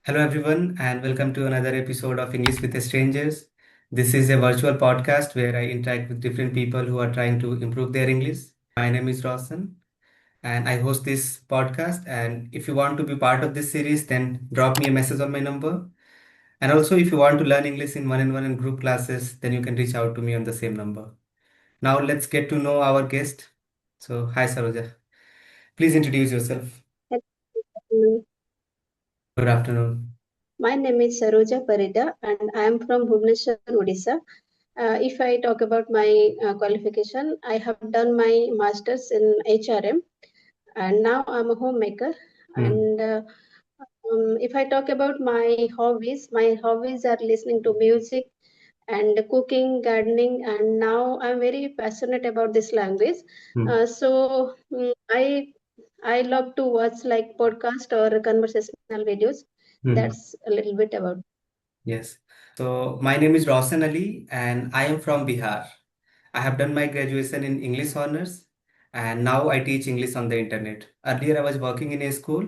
Hello, everyone, and welcome to another episode of English with Strangers. This is a virtual podcast where I interact with different people who are trying to improve their English. My name is Roshan, and I host this podcast. And if you want to be part of this series, then drop me a message on my number. And also, if you want to learn English in one-on-one and group classes, then you can reach out to me on the same number. Now, let's get to know our guest. So, hi, Saroja. Please introduce yourself. Hello. Good afternoon. My name is Saroja Parida and I am from Bhubaneswar, Odisha. If I talk about my qualification, I have done my master's in HRM and now I'm a homemaker. Hmm. And if I talk about my hobbies are listening to music and cooking, gardening, and now I'm very passionate about this language. Hmm. I love to watch like podcast or conversational videos. Hmm. That's a little bit about. Yes. So my name is Roshan Ali and I am from Bihar. I have done my graduation in English honors and now I teach English on the internet. Earlier I was working in a school,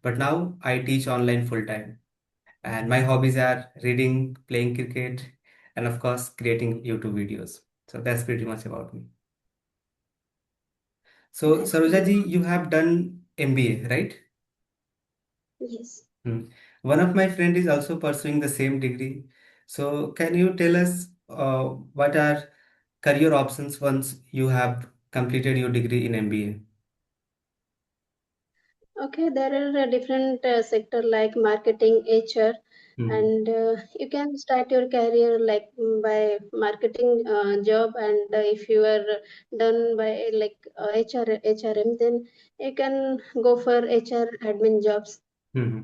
but now I teach online full time. And my hobbies are reading, playing cricket, and of course creating YouTube videos. So that's pretty much about me. So That's Saroja ji, nice. you have done MBA, right? Yes. Hmm. One of my friend is also pursuing the same degree. So can you tell us what are career options once you have completed your degree in MBA? Okay, there are different sector like marketing, HR, Hmm. and you can start your career like by marketing job, and if you are done by like HRM, then you can go for HR admin jobs. Hmm.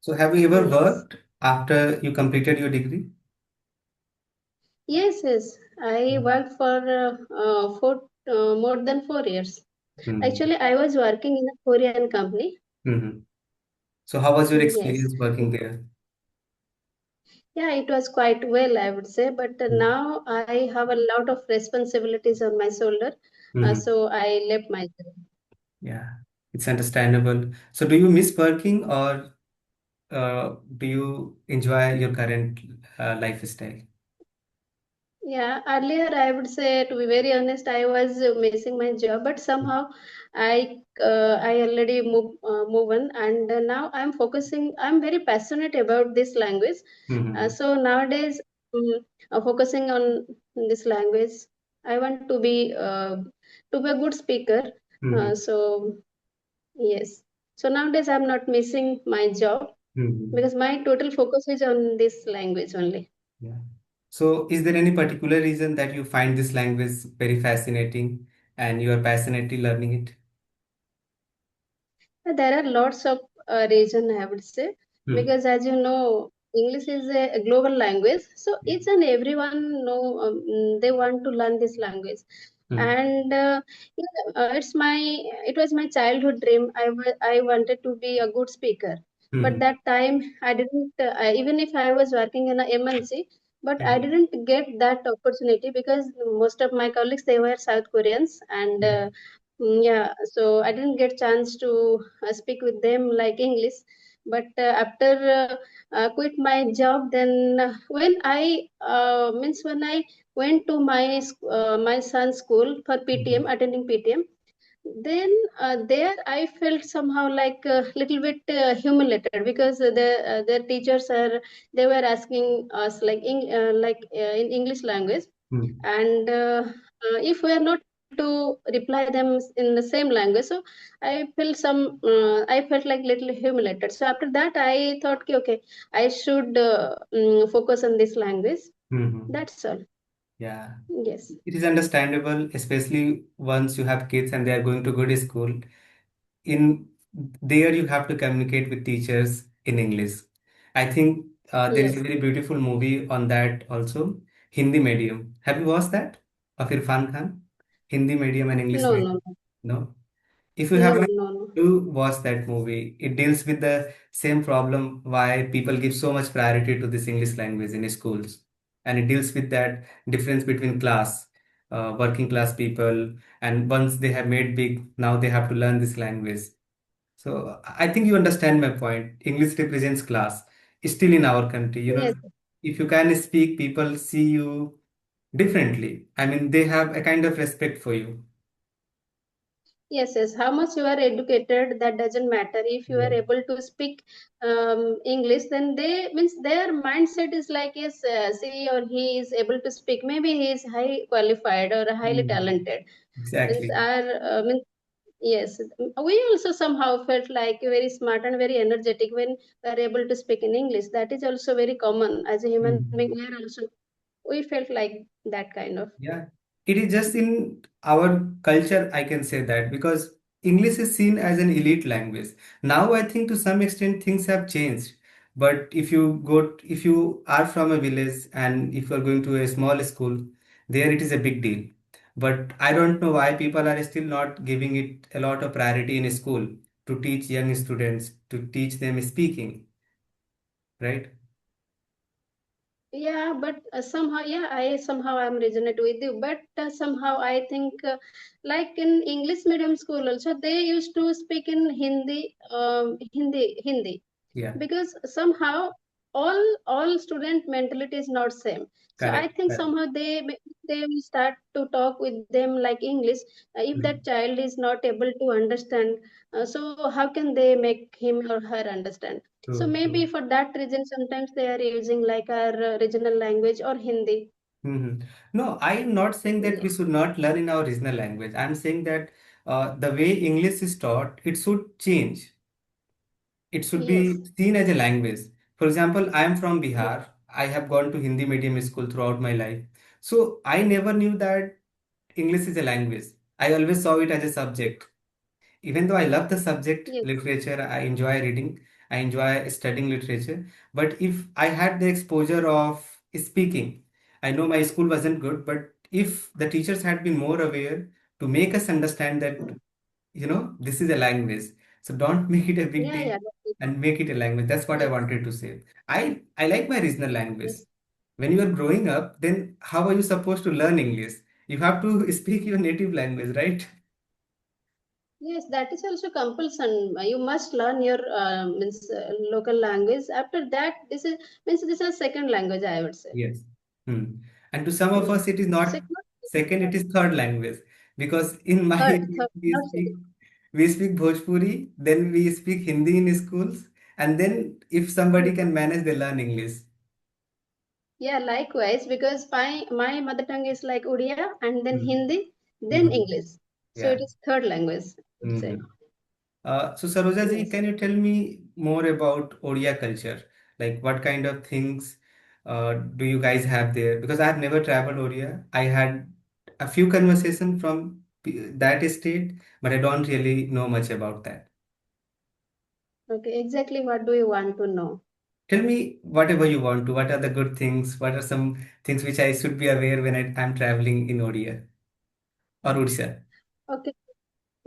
So have you ever Yes. worked after you completed your degree? Yes, yes. I worked for more than 4 years. Hmm. Actually, I was working in a Korean company. Hmm. So how was your Yes. experience working there? Yeah, it was quite well, I would say. But now I have a lot of responsibilities on my shoulder. Hmm. So I left my job. Yeah, it's understandable. So do you miss working or do you enjoy your current lifestyle? Yeah, earlier I would say, to be very honest, I was missing my job, but somehow I already move on, and now I'm focusing. I'm very passionate about this language. Hmm. So nowadays, focusing on this language, I want to be a good speaker. Hmm. So yes, so nowadays I'm not missing my job Hmm. because my total focus is on this language only. Yeah. So, is there any particular reason that you find this language very fascinating and you are passionately learning it? There are lots of reason I would say Hmm. because as you know English is a global language, so each and everyone know they want to learn this language, Hmm. and it was my childhood dream. I wanted to be a good speaker, but Hmm. that time I didn't even if I was working in a MNC, but I Hmm. didn't get that opportunity because most of my colleagues they were South Koreans, and yeah, so I didn't get chance to speak with them like English. But after quit my job, then when I went to my son's school for Hmm. PTM, attending PTM, then there I felt somehow like a little bit humiliated because their teachers are they were asking us in English language, Hmm. and if we are not able to reply them in the same language, so I felt like little humiliated. So after that I thought, okay, I should focus on this language. Hmm. That's all. Yeah. Yes. It is understandable, especially once you have kids and they are going to good school. In there, you have to communicate with teachers in English. I think there is a Yes. very beautiful movie on that also, Hindi medium. Have you watched that of Irfan Khan? Hindi medium and English No, no, medium. no, No. If you no, haven't, no, no. do watch that movie. It deals with the same problem why people give so much priority to this English language in schools, and it deals with that difference between class, working class people, and once they have made big, now they have to learn this language. So I think you understand my point. English represents class. Still in our country, Yes, if you can speak, people see you differently. I mean, they have a kind of respect for you. yes, yes. How much you are educated, that doesn't matter. If you are Yeah. able to speak English, then they means their mindset is like, yes, she or he is able to speak. Maybe he is high qualified or highly Mm. talented. Means Exactly. our means yes, we also somehow felt like very smart and very energetic when we are able to speak in English. That is also very common as a human Mm. being. We felt like that kind of. Yeah, it is just in our culture, I can say that because English is seen as an elite language. Now, I think to some extent things have changed. But if you are from a village and if you are going to a small school, there it is a big deal. But I don't know why people are still not giving it a lot of priority in school to teach young students, to teach them speaking, right? Yeah, but somehow, yeah, I somehow am resonate with you. But somehow I think, like in English medium school also, they used to speak in Hindi, Yeah, because somehow all student mentality is not same. So I correct, think correct. somehow they will start to talk with them like English. If that Mhm. child is not able to understand, so how can they make him or her understand? So True, maybe true. for that reason, sometimes they are using like our regional language or Hindi. Mhm. No, I'm not saying that we Yeah. should not learn in our regional language. I'm saying that the way English is taught, it should change. It should Yes. be seen as a language. For example, I am from Yes. Bihar. I have gone to Hindi medium school throughout my life. So I never knew that English is a language. I always saw it as a subject. Even though I love the subject Yes. literature, I enjoy reading, I enjoy studying literature. But if I had the exposure of speaking, I know my school wasn't good, but if the teachers had been more aware to make us understand that, this is a language. So don't make it a big Yeah. deal Yeah. That is, and make it a language. That's what I yes. wanted to say. I like my regional language. Yes. When you are growing up, then how are you supposed to learn English? You have to speak your native language, right? Yes, that is also compulsion. You must learn your means local language. After that, this is means this is second language, I would say. Yes. Hmm. And to some of Hmm. us, it is not Second, second, it is third language. Because in my third, area, third, we third speak we speak Bhojpuri, then we speak Hindi in schools, and then if somebody second. can manage, they learn English. Yeah, likewise, because my mother tongue is like Odia and then Hmm. Hindi, then Hmm. English. So it Yeah. is third language, I would Hmm. say. So Saroja ji, Yes. can you tell me more about Odia culture? Like what kind of things do you guys have there? Because I have never traveled Odia. I had a few conversations from that state, but I don't really know much about that. Okay, exactly what do you want to know? Tell me whatever you want to. What are the good things? What are some things which I should be aware when I'm traveling in Odia or Odisha? Okay.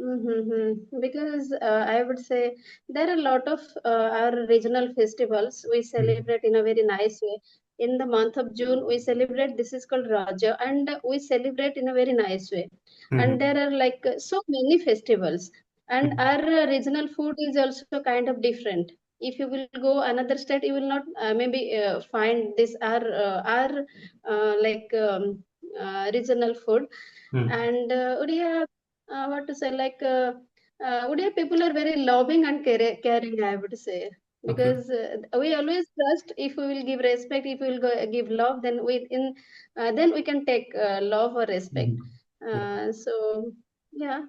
Mm-hmm. Because I would say there are a lot of our regional festivals we Hmm. celebrate in a very nice way. In the month of June, we celebrate, this is called Raja, and we celebrate in a very nice way. And Hmm. there are like so many festivals, and Hmm. our regional food is also kind of different. If you will go another state, you will not maybe find this our like regional food. Hmm. And what to say, like Odia people are very loving and caring, I would say, Okay. because we always trust. If we will give respect, if we will give love, then we can take love or respect. Hmm. Yeah. So yeah,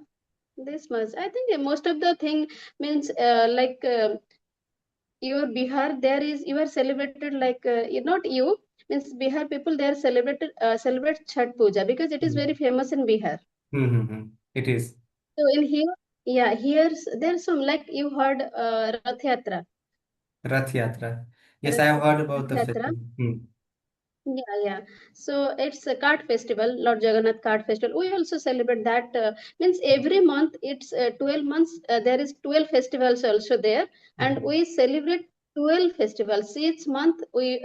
this much. I think most of the thing means like your Bihar, there is you are celebrated like not you means Bihar people, they are celebrate Chhat Puja because it is very Hmm. famous in Bihar. Hmm. It is. So in here, yeah, here's there's some like you heard Rath Yatra. Rath Yatra. Yes, I Rath, have heard about Rath the Yatra. festival. Hmm. Yeah, yeah. So it's a cart festival, Lord Jagannath cart festival. We also celebrate that. Means every month, it's 12 months. There is 12 festivals also there, and Okay. we celebrate 12 festivals. Each month we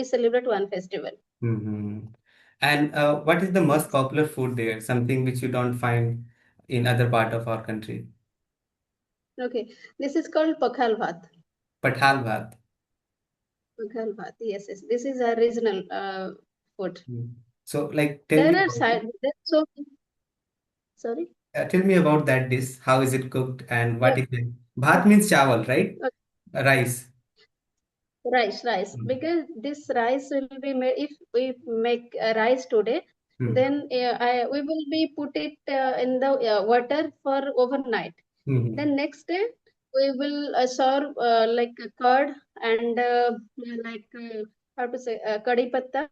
celebrate one festival. Hmm. And what is the most Yes. popular food there? Something which you don't find in other part of our country. Okay, this is called pakhal bhat. Pathal bhat. Pakhal bhat. Yes, yes. This is a regional food. Hmm. So, like, tell There me are about it. side. There so sorry. Tell me about that dish. How is it cooked and what Yeah. is it? Bhat means chawal, right? Rice. Rice, Hmm. because this rice will be made if we make rice today, Hmm. then we will be put it in the water for overnight. Hmm. Then next day we will serve like a curd and like how to say kadi patta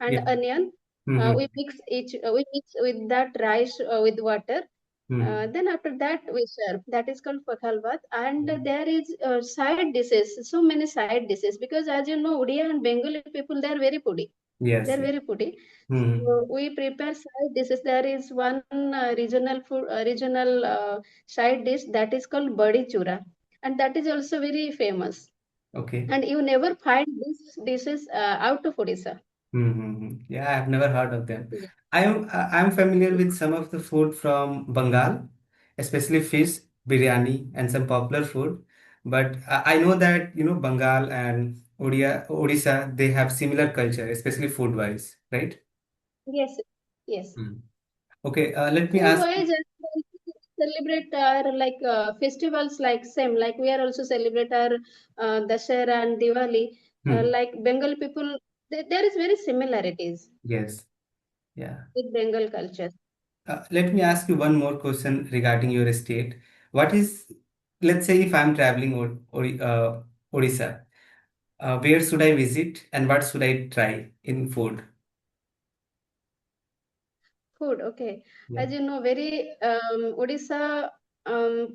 and Yeah. onion. Hmm. We mix with that rice with water. Hmm. Then after that we serve. That is called pakhalvat, and there is side dishes. So many side dishes because as you know, Odia and Bengali people they are very foodie. They Yes. are Yes. very foodie. Hmm. So we prepare side dishes. There is one regional food, regional side dish that is called badi chura, and that is also very famous. Okay. And you never find these dishes out of Odisha. Mm-hmm. Yeah, I've never heard of them. Yeah. I'm familiar with some of the food from Bengal, especially fish, biryani, and some popular food. But I know that Bengal and Odisha, they have similar culture, especially food-wise, right? Yes. Yes. Mm. Okay, let me Food ask. wise, and we celebrate our like festivals like same like we are also celebrate our Dashera and Diwali. Hmm. Like Bengal people, there is very similarities Yes. Yeah. with Bengal culture. Let me ask you one more question regarding your state. What is, let's say, if I'm traveling Odisha, where should I visit and what should I try in food? Food, okay. Yeah. As you know, very Odisha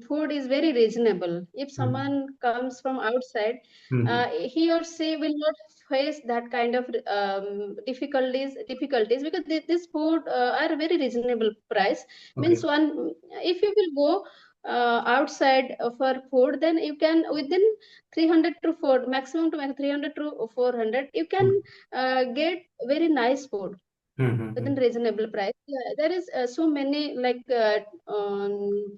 food is very reasonable. If Hmm. someone comes from outside, Hmm. he or she will not face that kind of difficulties because this food are very reasonable price. Means Okay. one, if you will go outside for food, then you can within 300 to 4 maximum to 300 to 400, you can Hmm. get very nice food Hmm. Hmm. within Hmm. reasonable price. Yeah, there is so many like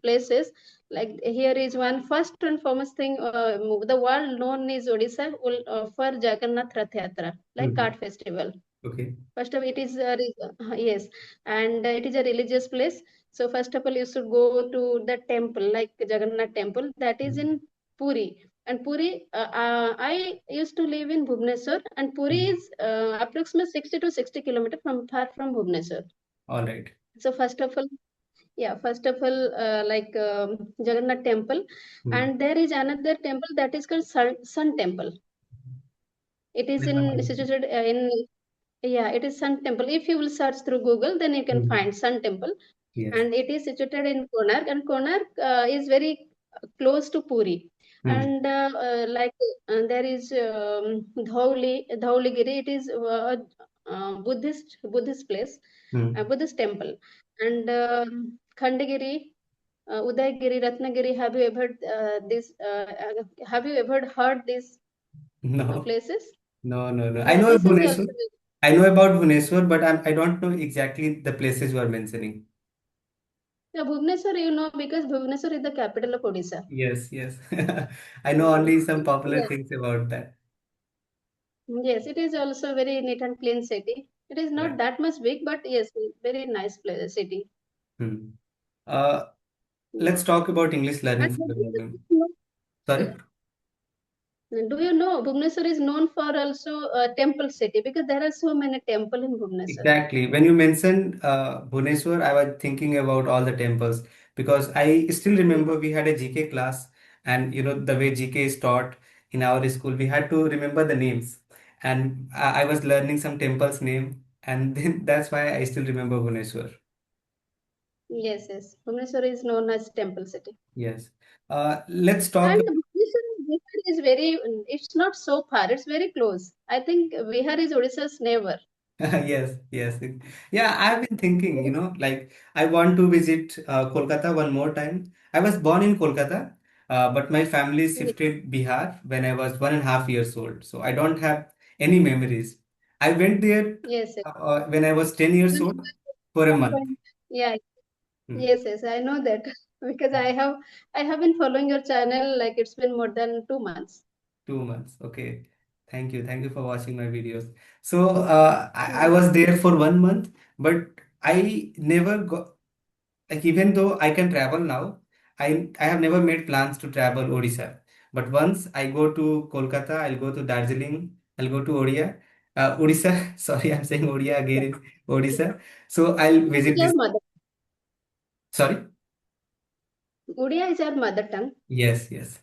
places. Like here is one first and foremost thing. The world known is Odisha for Jagannath Rath Yatra, Hmm. like Hmm. cart festival. Okay. First of it is yes, and it is a religious place. So first of all, you should go to the temple, like Jagannath temple, that is Hmm. in Puri. And Puri, I used to live in Bhubaneswar, and Puri Hmm. is approximately 60 to 60 kilometers from far from Bhubaneswar. All right. So first of all, yeah, first of all, like Jagannath temple, Hmm. and there is another temple that is called Sun Temple. It is Never in heard of it. situated in yeah, it is Sun Temple. If you will search through Google, then you can Hmm. find Sun Temple, Yes. and it is situated in Konark, and Konark is very close to Puri, Hmm. and like there is Dhauligiri. It is Buddhist place, a Hmm. Buddhist temple, and Khandagiri, Udaygiri, Ratnagiri. Have you ever heard these No. places? No. No. No. I Yeah, know this is Bhubaneswar. also I know about Bhubaneswar, but I don't know exactly the places you are mentioning. yeah, Bhubaneswar, you know, because Bhubaneswar is the capital of Odisha. Yes. Yes. I know Mm, only some popular yeah, things about that. yes, it is also very neat and clean city. It is Yeah. not that much big, but yes, very nice place, city. Hmm. Uh, Yeah. let's talk about English And learning for a Bhubaneswar moment. is known- Sorry? yeah. And do you know Bhubaneswar is known for also temple city because there are so many temple in Bhubaneswar. Exactly. When you mentioned Bhubaneswar, I was thinking about all the temples because I still Yeah. remember we had a GK class, and the way GK is taught in our school, we had to remember the names, and I was learning some temples name, and then that's why I still remember Bhubaneswar. Yes, yes. Bhubaneswar is known as temple city. Yes. Let's talk. And Bihar is very, it's not so far, it's very close. I think Bihar is Odisha's neighbor. Yes, yes. Yeah, I've been thinking, like I want to visit Kolkata one more time. I was born in Kolkata, but my family Yes, shifted Bihar when I was 1.5 years old. So I don't have any memories. I went there yes. Yes. when I was 10 years One old for a month. point. Yeah, Hmm. yes, yes, I know that. because I have been following your channel like it's been more than 2 months. 2 months. Okay. Thank you. Thank you for watching my videos. So I Yeah. was there for 1 month, but I never got, like, even though I can travel now, I have never made plans to travel Odisha. But once I go to Kolkata, I'll go to Darjeeling, I'll go to Odisha. Sorry, I'm saying Odia again, Odisha. So I'll Odia visit is this. our mother. Sorry. Odia is our mother tongue. Yes, yes.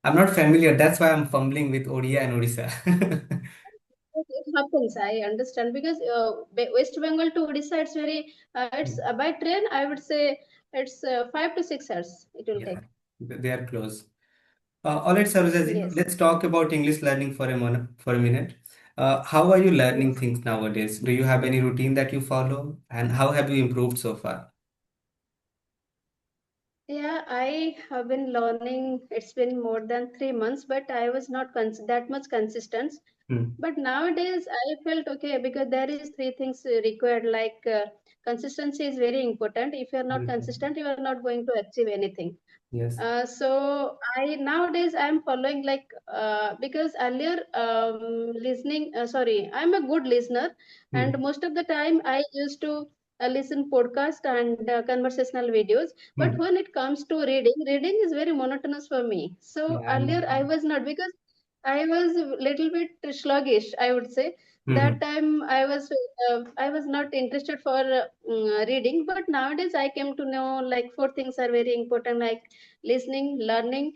I'm not familiar. That's why I'm fumbling with Odia and Odisha. It happens. I understand because West Bengal to Odisha, it's very. It's by train. I would say it's 5 to 6 hours. It will Yeah, take. they are close. All right, Sarojji, Yes. let's talk about English learning for a minute. How are you learning Yes. things nowadays? Do you have any routine that you follow? And how have you improved so far? Yeah, I have been learning. It's been more than 3 months, but I was not that much consistent. Hmm. But nowadays, I felt okay because there is three things required. Like consistency is very important. If you are not consistent, you are not going to achieve anything. Yes. So I nowadays I'm following like because earlier listening sorry, I'm a good listener, and Hmm. most of the time I used to listen podcast and conversational videos. But Hmm. when it comes to reading is very monotonous for me. So Yeah, I earlier I understand. was not, because I was a little bit sluggish, I would say. Hmm. That time I was not interested for reading, but nowadays I came to know like four things are very important, like listening, writing,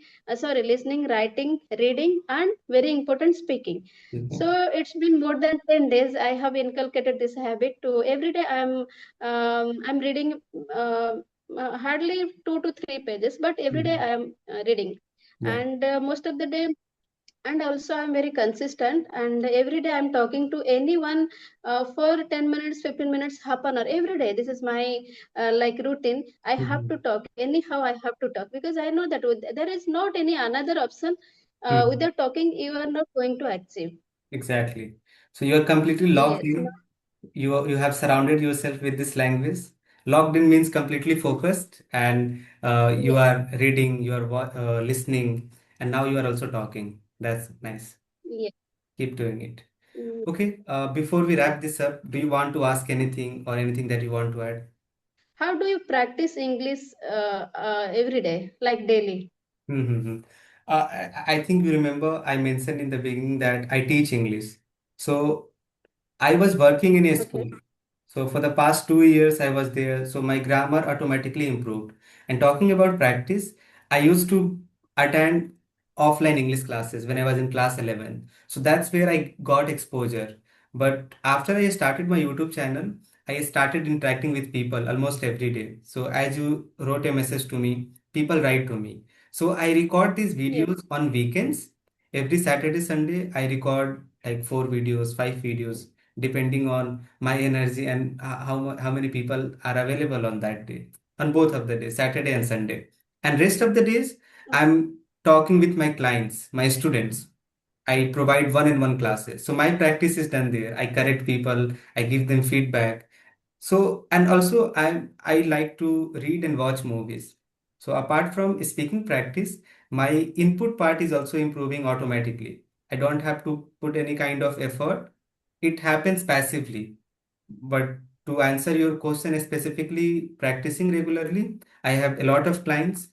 reading, and very important, speaking. So Hmm. it's been more than 10 days I have inculcated this habit to every day I'm reading uh, hardly 2 to 3 pages, but every day Hmm. I am reading. Yeah. And most of the day, and also I'm very consistent, and every day I'm talking to anyone for 10 minutes, 15 minutes, half an hour every day. This is my like routine. I have to Hmm. talk anyhow. I have to talk because I know that there is not any another option. Hmm. Without talking you are not going to achieve. Exactly. So you're completely logged Yes. in. You have surrounded yourself with this language. Logged in means completely focused, and you Yes. are reading, you are listening, and now you are also talking. That's nice. Yes. Keep doing it. Mm. Okay, before we wrap this up, do you want to ask anything or anything that you want to add? How do you practice English every day, like daily? Mm-hmm. I think you remember I mentioned in the beginning that I teach English. So I was working in a Okay. school. So for the past 2 years, I was there. So my grammar automatically improved. And talking about practice, I used to attend offline English classes when I was in class 11. So that's where I got exposure. But after I started my YouTube channel, I started interacting with people almost every day. So as you wrote a message to me, people write to me. So I record these Yes. videos on weekends. Every Saturday, Sunday, I record like 4 videos, 5 videos, depending on my energy and how many people are available on that day, on both of the days, Saturday and Sunday. And rest of the days, I'm talking with my clients, my students. I provide one-on-one classes. So my practice is done there. I correct people, I give them feedback. So, and also I like to read and watch movies. So apart from speaking practice, my input part is also improving automatically. I don't have to put any kind of effort. It happens passively. But to answer your question specifically, practicing regularly, I have a lot of clients.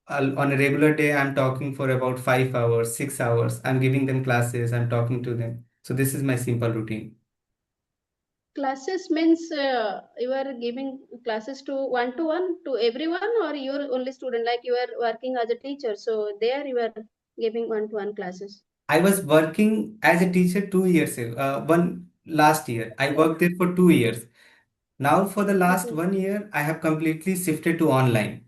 On a regular day, I'm talking for about 5 hours, 6 hours. I'm giving them classes, I'm talking to them. So this is my simple routine. Classes means you are giving classes to one to everyone, or you're only student, like you are working as a teacher. So there you are giving one-to-one classes. I was working as a teacher 2 years ago, one last year. I Oh, worked there for 2 years. Now, for the last okay. 1 year, I have completely shifted to online.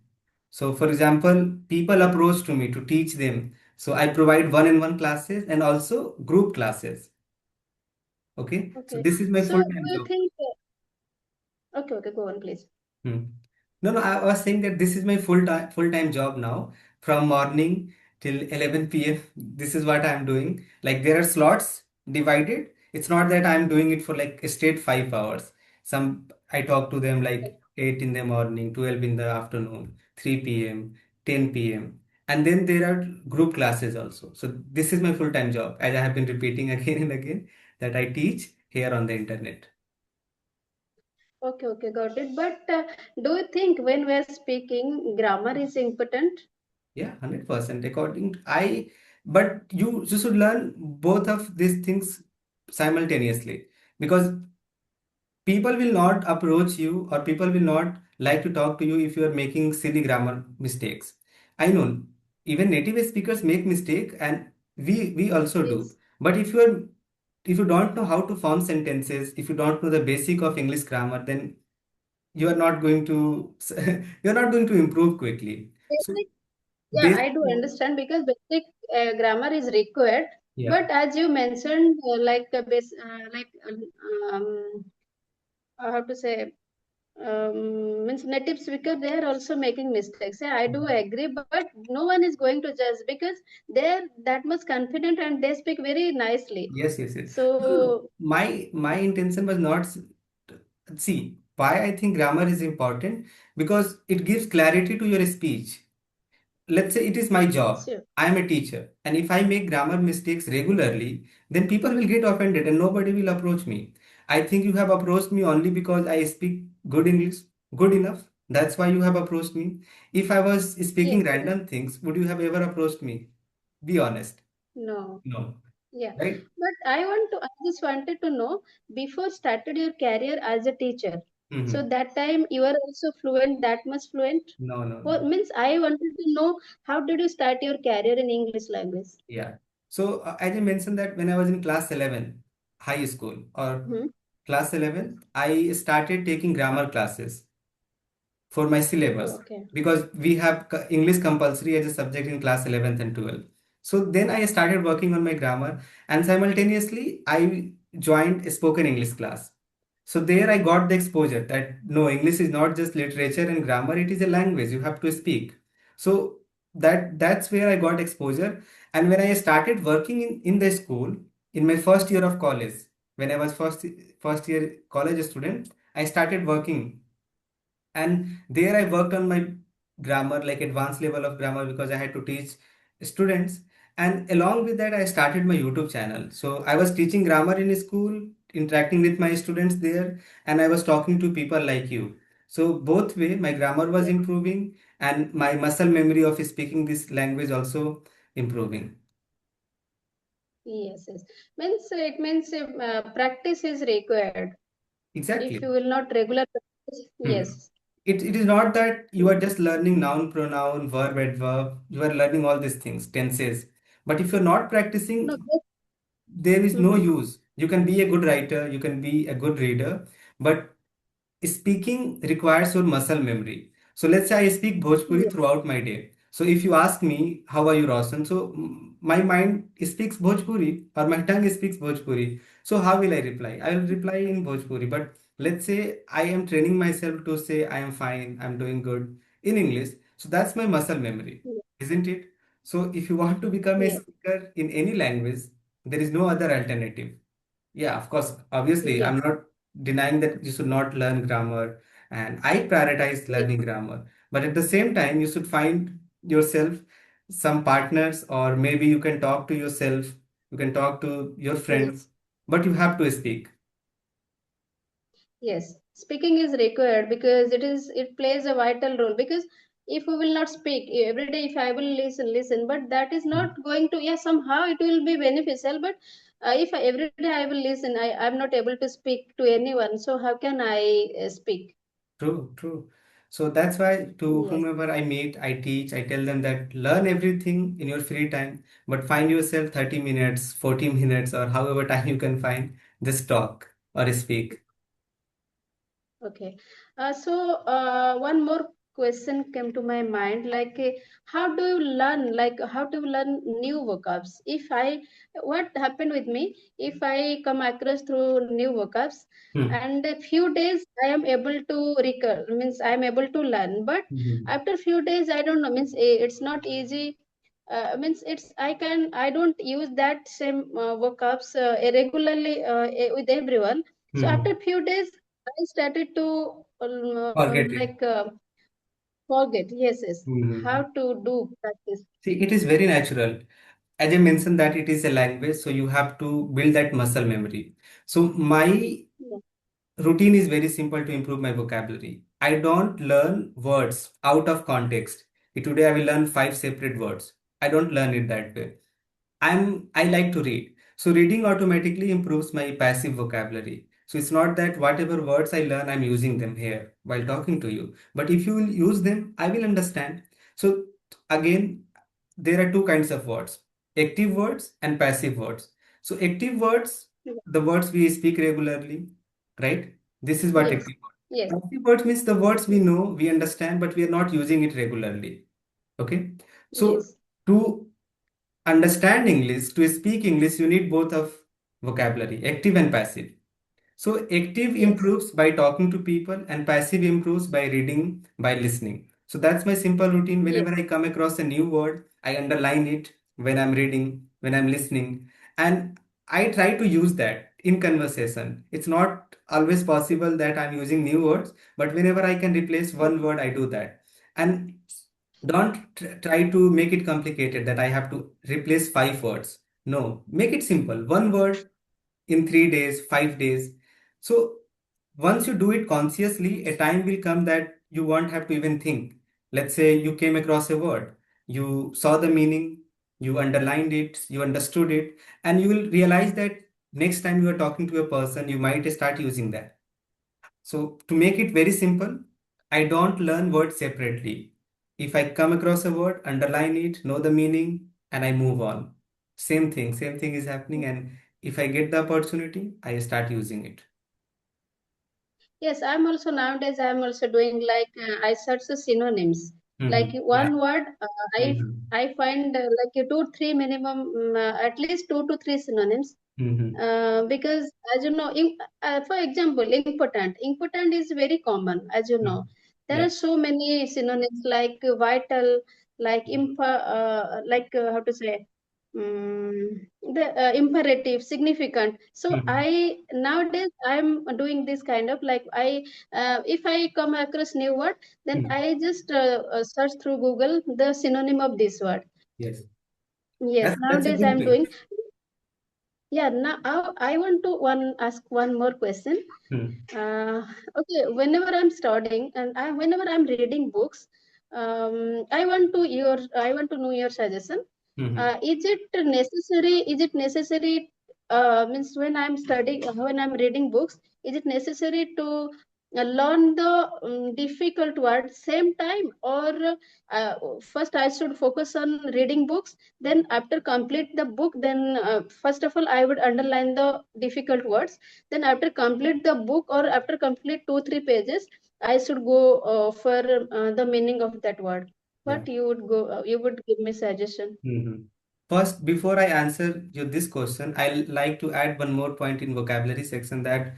So, for example, people approach to me to teach them. So, I provide one-on-one classes and also group classes. Okay. So, Okay. this is my So do full-time you job. think? Okay, go on, please. Hmm. No, no, I was saying that this is my full-time job now, from morning till 11 p.m. This is what I'm doing. Like there are slots divided. It's not that I'm doing it for like a straight 5 hours. Some I talk to them like 8 in the morning, 12 in the afternoon. 3 p.m., 10 p.m. And then there are group classes also. So this is my full-time job, as I have been repeating again and again, that I teach here on the internet. Okay, okay, got it. But do you think when we're speaking, grammar is important? Yeah, 100%. According to but you should learn both of these things simultaneously, because people will not approach you, or people will not like to talk to you if you are making silly grammar mistakes. I know even native speakers make mistake, and we also do. Yes, But if you don't know how to form sentences, if you don't know the basic of English grammar, then you are not going to you're not going to improve quickly. So basic. Yeah, basic. I do understand because basic grammar is required. Yeah. But as you mentioned, um, how to say, means native speaker, they are also making mistakes. Yeah, I do agree, but no one is going to judge because they are that much confident and they speak very nicely. Yes, yes, yes. No, So my intention was not see why I think grammar is important, because it gives clarity to your speech. Let's say it is my job. sure. I am a teacher, and if I make grammar mistakes regularly, then people will get offended and nobody will approach me. I think you have approached me only because I speak good English, good enough. That's why you have approached me. If I was speaking Yes, yes. random things, would you have ever approached me? Be honest. No. No. Yeah, Right? but I just wanted to know, before started your career as a teacher, so Hmm. that time you were also fluent, that much fluent? No, no, Or no. means I wanted to know, how did you start your career in English language? Yeah. So as I mentioned that when I was in class 11, high school or Hmm. class 11, I started taking grammar classes for my syllabus, Okay. because we have English compulsory as a subject in class 11th and 12th. So then I started working on my grammar, and simultaneously I joined a spoken English class. So there I got the exposure that no, English is not just literature and grammar, it is a language you have to speak. So that's where I got exposure. And when I started working in the school, in my first year of college, when I was first year college student, I started working, and there I worked on my grammar, like advanced level of grammar, because I had to teach students. And along with that, I started my YouTube channel. So I was teaching grammar in school, interacting with my students there, and I was talking to people like you. So both way my grammar was Yes, improving, and my muscle memory of speaking this language also improving. yes, yes. Means it means practice is required. If Exactly. you will not regular practice, Hmm. yes. It is not that you are just learning noun, pronoun, verb, adverb. You are learning all these things, tenses. But if you're not No, practicing, yes. there is no Mhm. use. You can be a good writer, you can be a good reader, but speaking requires your muscle memory. So let's say I speak Bhojpuri Yes, throughout my day. So if you ask me, how are you, Roshan? So my mind speaks Bhojpuri, or my tongue speaks Bhojpuri. So how will I reply? I will reply in Bhojpuri. But let's say I am training myself to say I am fine, I'm doing good in English. So that's my muscle memory, yes, isn't it? So if you want to become a yes, speaker in any language, there is no other alternative. Yeah, of course. Obviously, yes, I'm not denying that you should not learn grammar, and I prioritize yes, learning grammar. But at the same time, you should find yourself some partners, or maybe you can talk to yourself, you can talk to your friends, yes. but you have to speak. Yes, speaking is required because it plays a vital role. Because if we will not speak every day, if I will listen, but that is not going to, yeah, somehow it will be beneficial. But if every day I will listen, I'm not able to speak to anyone. So how can I speak? True, true. So that's why to Yes, whomever I meet, I teach, I tell them that learn everything in your free time, but find yourself 30 minutes, 40 minutes, or however time you can find, just talk or speak. okay. One more question came to my mind, like how do you learn, like how to learn new vocabs? What happened with me, if I come across through new vocabs, Hmm. and a few days I am able to recur, means I am able to learn, but Mhm. after few days I don't know, means it's not easy. Means I don't use that same vocabs regularly with everyone. So after Mhm. few days I started to Forget it. like Forget. Yes, yes. How Mhm. to do practice. See, it is very natural. As I mentioned that it is a language, so you have to build that muscle memory. So my Yeah. routine is very simple to improve my vocabulary. I don't learn words out of context. Today I will learn five separate words. I don't learn it that way. I like to read. So reading automatically improves my passive vocabulary. So it's not that whatever words I learn, I'm using them here while talking to you. But if you will use them, I will understand. So again, there are two kinds of words, active words and passive words. So active words, Yeah. the words we speak regularly, right? This is what Yes. active words. Yes. Passive words means the words we Yes. know, we understand, but we are not using it regularly. Okay. So Yes. to understand English, to speak English, you need both of vocabulary, active and passive. So active Yes. improves by talking to people and passive improves by reading, by listening. So that's my simple routine. Yes. Whenever I come across a new word, I underline it when I'm reading, when I'm listening, and I try to use that in conversation. It's not always possible that I'm using new words, but whenever I can replace one word, I do that. And don't try to make it complicated that I have to replace five words. No, make it simple. One word in 3 days, 5 days. So once you do it consciously, a time will come that you won't have to even think. Let's say you came across a word, you saw the meaning, you underlined it, you understood it, and you will realize that next time you are talking to a person, you might start using that. So to make it very simple, I don't learn words separately. If I come across a word, underline it, know the meaning, and I move on. Same thing is happening. And if I get the opportunity, I start using it. Yes, I'm also nowadays I'm also doing like I search the synonyms. Like Yeah. one word, Mm-hmm. I find like a two three minimum at least two to three synonyms. Mm-hmm. Because as you know, for example, important is very common. As you know, there Yeah. are so many synonyms like vital, like how to say, the imperative, significant. So Mm-hmm. I nowadays I'm doing this kind of like if I come across new word, then Mm-hmm. I just search through Google the synonym of this word. Yes. Yes, That's a nowadays good I'm way. doing. Yeah, now I want to one ask one more question. Mm-hmm. Okay, whenever I'm studying and whenever I'm reading books, I want to know your suggestion. Mm-hmm. Is it necessary? Is it necessary? Means when I'm studying, when I'm reading books, is it necessary to learn the difficult words same time, or first I should focus on reading books, then after complete the book, then first of all I would underline the difficult words, then after complete the book or after complete 2 3 pages, I should go for the meaning of that word. Yeah. What you would go? You would give me suggestion. Mm-hmm. First, before I answer you this question, I like to add one more point in vocabulary section that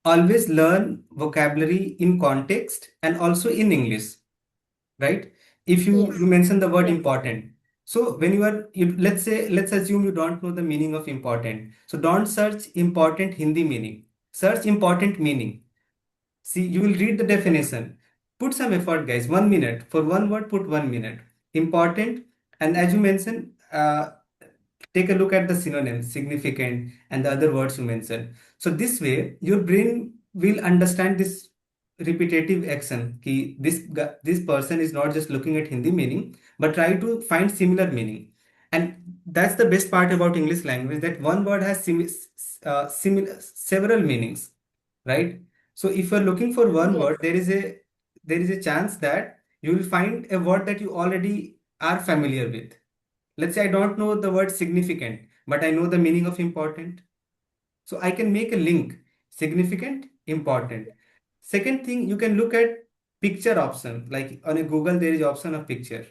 always learn vocabulary in context and also in English, right? If you Yes. mention the word Yeah. important, so when let's assume you don't know the meaning of important, so don't search important Hindi meaning, search important meaning. See, you will read the Okay. definition. Put some effort, guys. 1 minute. For one word, put 1 minute. Important. And as you mentioned, take a look at the synonyms, significant, and the other words you mentioned. So this way, your brain will understand this repetitive action. Ki this person is not just looking at Hindi meaning, but try to find similar meaning. And that's the best part about English language, that one word has similar several meanings, right? So if you're looking for one Yes. word, there is a chance that you will find a word that you already are familiar with. Let's say I don't know the word significant, but I know the meaning of important. So I can make a link, significant, important. Second thing, you can look at picture option. Like on a Google, there is option of picture,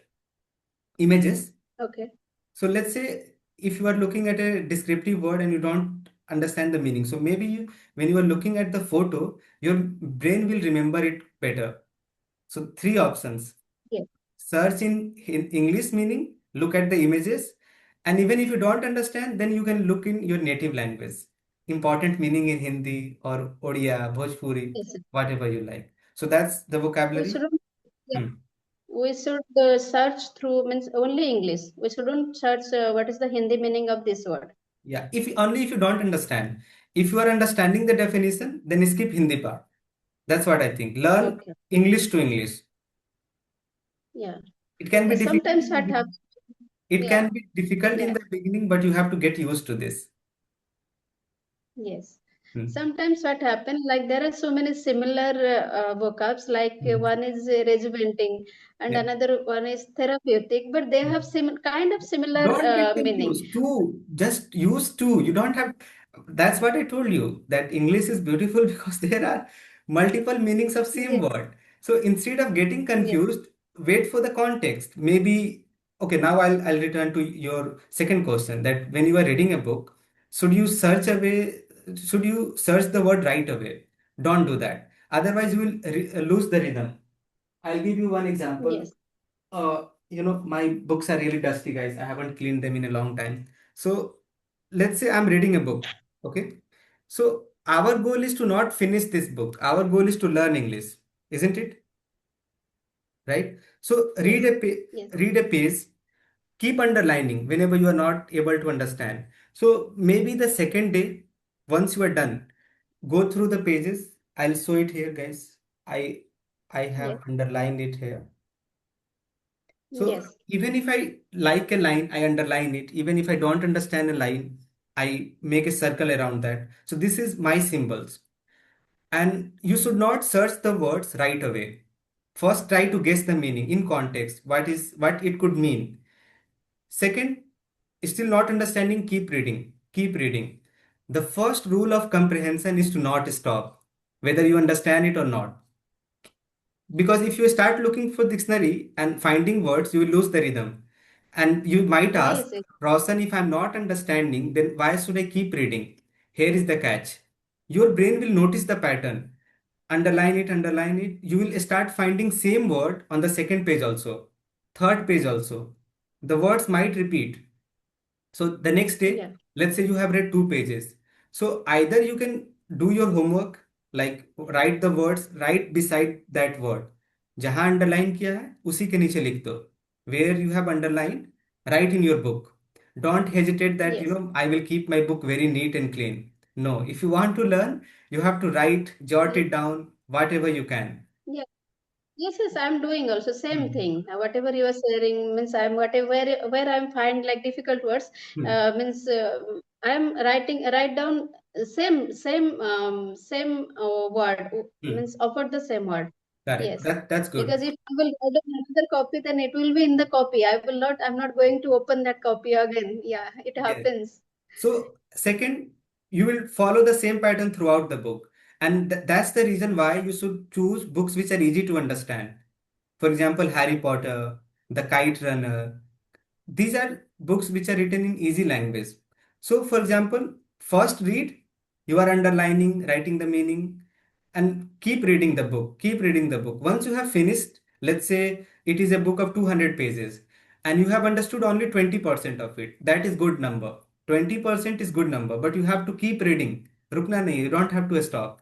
images. Okay. So let's say if you are looking at a descriptive word and you don't understand the meaning. So maybe when you are looking at the photo, your brain will remember it better. So three options. Yes. Search in English meaning, look at the images, and even if you don't understand, then you can look in your native language. Important meaning in Hindi or Odia, Bhojpuri, Yes. whatever you like. So that's the We vocabulary. shouldn't. Yeah. Hmm. we should search through means only English. We shouldn't search what is the Hindi meaning of this word. Yeah, if you don't understand. If you are understanding the definition, then skip Hindi part. That's what I think. Learn Okay. English to English. Yeah. It can be Because difficult sometimes in the what beginning. happens, It yeah, can be difficult in yeah, the beginning, but you have to get used to this. yes. Hmm. Sometimes what happens, like there are so many similar vocabs, like Hmm. one is regimenting and Yeah. another one is therapeutic, but they have kind of similar Don't get meaning. confused. Two, just use two. You don't have. That's what I told you, that English is beautiful because there are multiple meanings of same Yes, word. So instead of getting yes, confused, wait for the context. Maybe, okay, now I'll return to your second question, that when you are reading a book, should you search away, should you search the word right away? Don't do that. Otherwise, you will lose the rhythm. I'll give you one example. yes, My books are really dusty, guys. I haven't cleaned them in a long time. So let's say I'm reading a book. Okay. So our goal is to not finish this book. Our goal is to learn English, isn't it? Right? So yes, yes, read a page, keep underlining whenever you are not able to understand. So maybe the second day, once you are done, go through the pages. I'll show it here, guys. I I yes, have underlined it here. So yes, even if I like a line, I underline it. Even if I don't understand a line, I make a circle around that. So this is my symbols. And you should not search the words right away. First, try to guess the meaning in context. What it could mean. Second, still not understanding, keep reading. Keep reading. The first rule of comprehension is to not stop, whether you understand it or not. Because if you start looking for dictionary and finding words, you will lose the rhythm. And you might ask, yes, yes, Roshan, if I'm not understanding, then why should I keep reading? Here is the catch. Your brain will notice the pattern. Underline it. You will start finding same word on the second page also, third page also. The words might repeat. So the next day, yeah, let's say you have read two pages. So either you can do your homework, like write the words right beside that word. जहां underline किया है उसी के नीचे लिख दो. Where you have underlined, write in your book. Don't hesitate that, yes, I will keep my book very neat and clean. No, if you want to learn, you have to write, jot yes, it down, whatever you can. yes. Yes, yes, I'm doing also same Hmm. thing. Whatever you are sharing means I'm whatever where I'm find like difficult words Hmm. means I'm write down same word Hmm. means offer the same word. Correct. Yes, That's good. because if I will write down another copy, then it will be in the copy. I'm not going to open that copy again. Yeah, it Yes. happens. So, second, you will follow the same pattern throughout the book. And that's the reason why you should choose books which are easy to understand. For example, Harry Potter, The Kite Runner. These are books which are written in easy language. So, for example, first read, you are underlining, writing the meaning, and keep reading the book. Keep reading the book. Once you have finished, let's say it is a book of 200 pages, and you have understood only 20% of it. That is good number. 20% is good number, but you have to keep reading. Rukna nahi, you don't have to stop.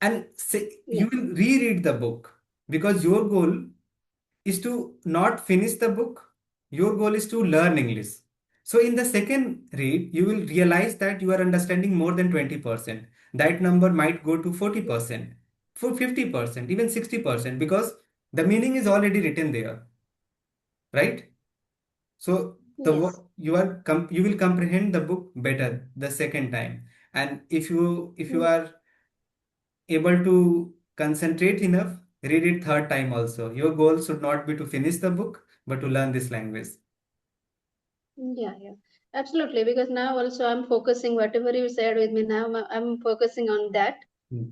And say, you Yes, will reread the book, because your goal is to not finish the book. Your goal is to learn English. So in the second read, you will realize that you are understanding more than 20%. That number might go to yes, 40%, for 50%, even 60%, because the meaning is already written there, right? So yes, you will comprehend the book better the second time. And if you mm, are able to concentrate enough, read it third time also. Your goal should not be to finish the book, but to learn this language. yeah, yeah. Absolutely, because now also I'm focusing whatever you said with me now. I'm focusing on that. Hmm.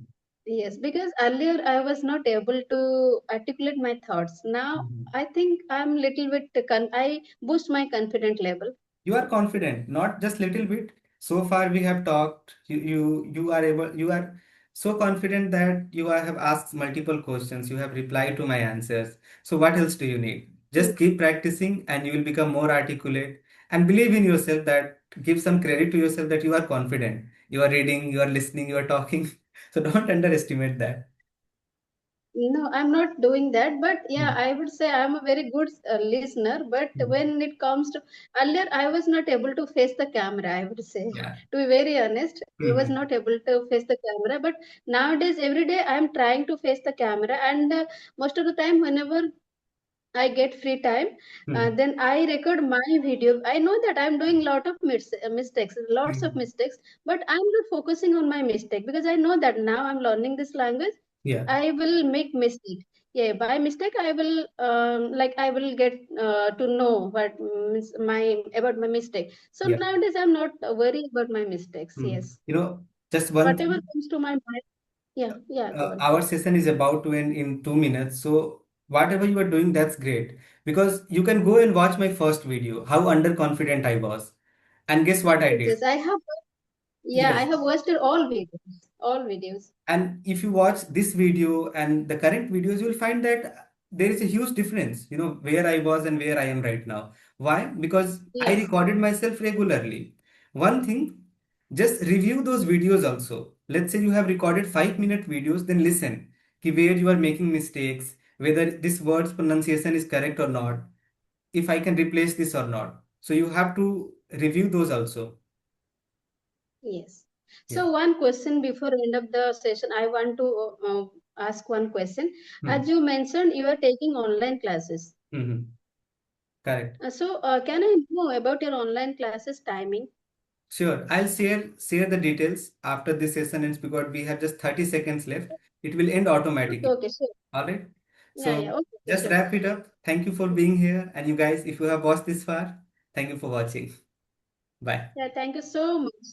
Yes, because earlier I was not able to articulate my thoughts. Now Mhm. I think I'm little bit I boost my confident level. You are confident, not just little bit. So far we have talked. You are able. You are so confident that have asked multiple questions. You have replied to my answers. So what else do you need? Mm, Just keep practicing, and you will become more articulate. And believe in yourself. That give some credit to yourself that you are confident. You are reading. You are listening. You are talking. So don't underestimate that. No, I'm not doing that. But yeah, Mm. I would say I'm a very good listener. But Mm. when it comes to earlier, I was not able to face the camera. I would say, Yeah. to be very honest, I was Mm-hmm. not able to face the camera. But nowadays, every day, I'm trying to face the camera. And most of the time, whenever I get free time, Mm. then I record my video. I know that I'm doing a lot of mistakes, lots of Mm. mistakes, but I'm not focusing on my mistake because I know that now I'm learning this language. Yeah. I will make mistake. Yeah, by mistake I will I will get to know what my about my mistake. So Yeah. nowadays I'm not worried about my mistakes. Mm. Yes, Just one whatever thing. comes to my mind. Yeah, yeah, go on. Our session is about to end in 2 minutes. So whatever you are doing, that's great. Because you can go and watch my first video, how underconfident I was. And guess what I Yes, did? yes, I have. Yeah, I Yes. have watched all videos. All videos. And if you watch this video and the current videos, you'll find that there is a huge difference, where I was and where I am right now. Why? Because I Yes, recorded myself regularly. One thing, just review those videos also. Let's say you have recorded 5-minute videos, then listen where you are making mistakes, whether this word's pronunciation is correct or not, if I can replace this or not. So you have to review those also. yes. Yeah. So one question before end of the session, I want to ask one question. Hmm. As you mentioned, you are taking online classes. Hmm. Correct. Can I know about your online classes timing? Sure, I'll share the details after this session ends because we have just 30 seconds left. It will end Okay, automatically. okay, sure. All right. Yeah, So yeah, okay, okay, just sure. wrap it up. Thank you for being here. And you guys, if you have watched this far, thank you for watching. Bye. Yeah, thank you so much.